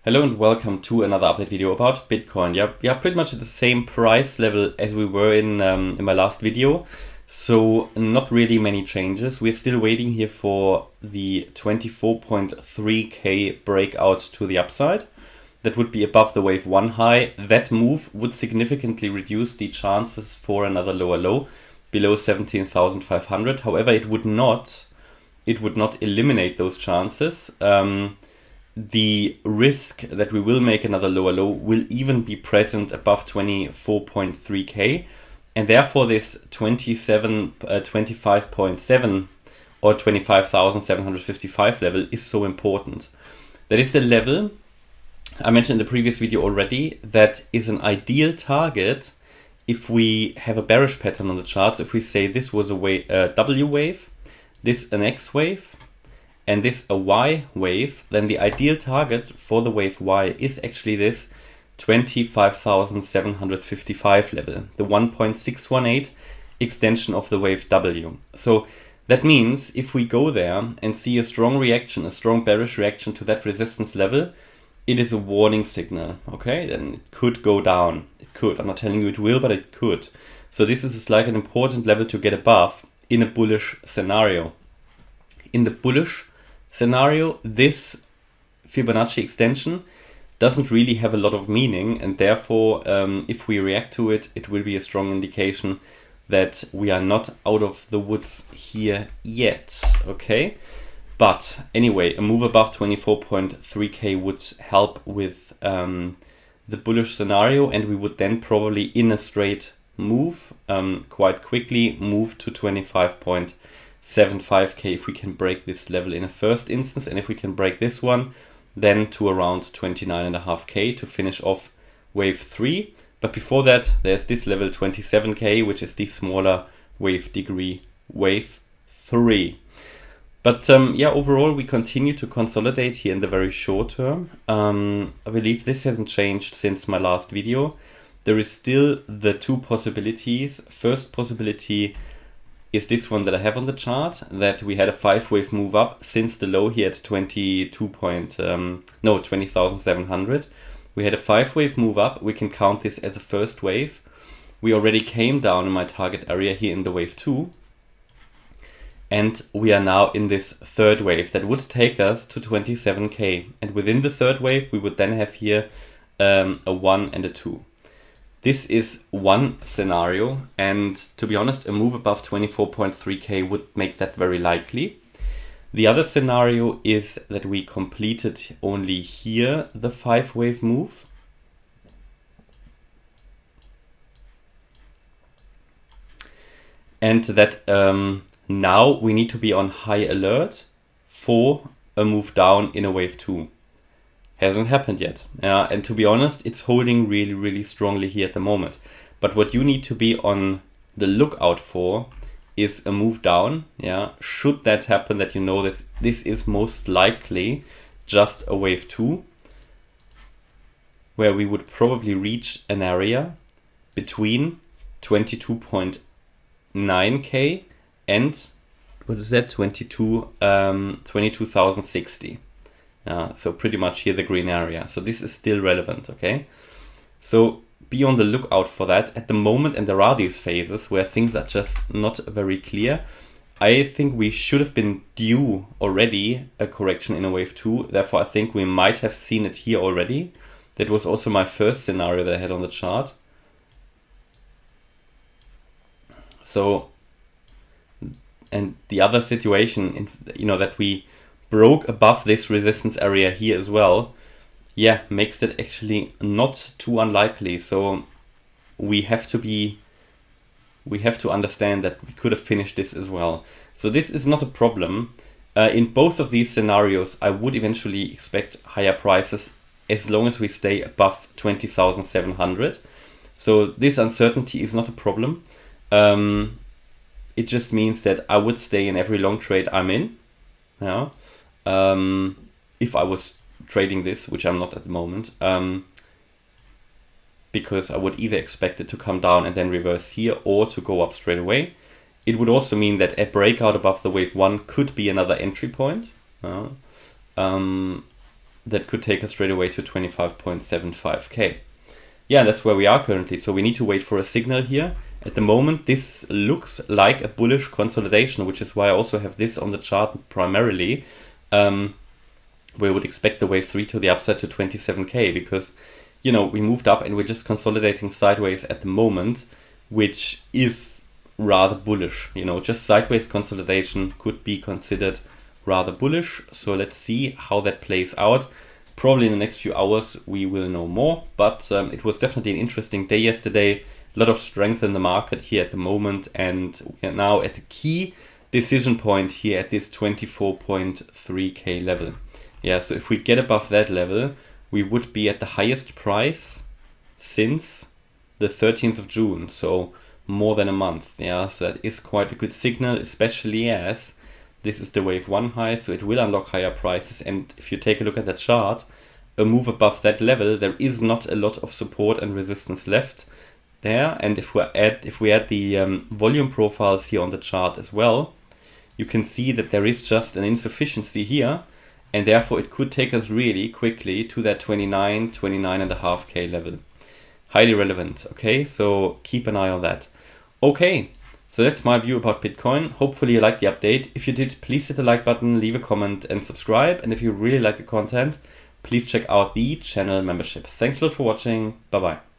Hello and welcome to another update video about Bitcoin. Yeah, pretty much at the same price level as we were in my last video. So not really many changes. We're still waiting here for the 24.3k breakout to the upside. That would be above the wave 1 high. That move would significantly reduce the chances for another lower low below 17,500. However, it would not eliminate those chances. The risk that we will make another lower low will even be present above 24.3k, and therefore this 25.7 or 25,755 level is so important. That is the level I mentioned in the previous video already. That is an ideal target if we have a bearish pattern on the chart. So if we say this was a W wave, this an X wave, and this a Y wave, then the ideal target for the wave Y is actually this 25,755 level, the 1.618 extension of the wave W. So that means if we go there and see a strong reaction, a strong bearish reaction to that resistance level, it is a warning signal, okay? Then it could go down. It could. I'm not telling you it will, but it could. So this is like an important level to get above in a bullish scenario. In the bullish scenario, this Fibonacci extension doesn't really have a lot of meaning, and therefore if we react to it, it will be a strong indication that we are not out of the woods here yet, okay? But anyway, a move above 24.3k would help with the bullish scenario, and we would then probably in a straight move quite quickly move to 25.75k if we can break this level in a first instance, and if we can break this one, then to around 29.5k to finish off wave 3. But before that, there's this level 27k, which is the smaller wave degree, wave 3. But yeah, overall we continue to consolidate here in the very short term. I believe this hasn't changed since my last video. There is still the two possibilities. First possibility is this one that I have on the chart, that we had a 5-wave move up since the low here at 20,700. We had a 5-wave move up. We can count this as a first wave. We already came down in my target area here in the wave 2. And we are now in this third wave that would take us to 27k. And within the third wave, we would then have here a 1 and a 2. This is one scenario, and to be honest, a move above 24.3k would make that very likely. The other scenario is that we completed only here the 5-wave move. And that now we need to be on high alert for a move down in a wave 2. Hasn't happened yet. And to be honest, it's holding really, really strongly here at the moment. But what you need to be on the lookout for is a move down. Should that happen, that you know that this is most likely just a wave 2, where we would probably reach an area between 22.9k and what is that, 22,060. So pretty much here the green area. So this is still relevant, okay? So be on the lookout for that at the moment, and there are these phases where things are just not very clear. I think we should have been due already a correction in a wave 2. Therefore, I think we might have seen it here already. That was also my first scenario that I had on the chart. So, and the other situation, that we broke above this resistance area here as well, makes it actually not too unlikely. So we have to understand that we could have finished this as well. So this is not a problem. In both of these scenarios, I would eventually expect higher prices as long as we stay above 20,700. So this uncertainty is not a problem. It just means that I would stay in every long trade I'm in. If I was trading this, which I'm not at the moment, because I would either expect it to come down and then reverse here, or to go up straight away. It would also mean that a breakout above the wave 1 could be another entry point. that could take us straight away to 25.75k. Yeah, that's where we are currently. So we need to wait for a signal here. At the moment, this looks like a bullish consolidation, which is why I also have this on the chart primarily. We would expect the wave 3 to the upside to 27k, because, you know, we moved up and we're just consolidating sideways at the moment, which is rather bullish. You know, just sideways consolidation could be considered rather bullish. So let's see how that plays out. Probably in the next few hours we will know more, but it was definitely an interesting day yesterday. A lot of strength in the market here at the moment, and we are now at the key decision point here at this 24.3k level. Yeah, so if we get above that level, we would be at the highest price since the 13th of June, so more than a month. Yeah, so that is quite a good signal, especially as this is the wave 1 high, so it will unlock higher prices. And if you take a look at the chart, a move above that level, there is not a lot of support and resistance left there. And if we add the volume profiles here on the chart as well, you can see that there is just an insufficiency here, and therefore it could take us really quickly to that 29.5k level. Highly relevant. Okay, so keep an eye on that. Okay, so that's my view about Bitcoin. Hopefully you liked the update. If you did, please hit the like button, leave a comment and subscribe. And if you really like the content, please check out the channel membership. Thanks a lot for watching. Bye bye.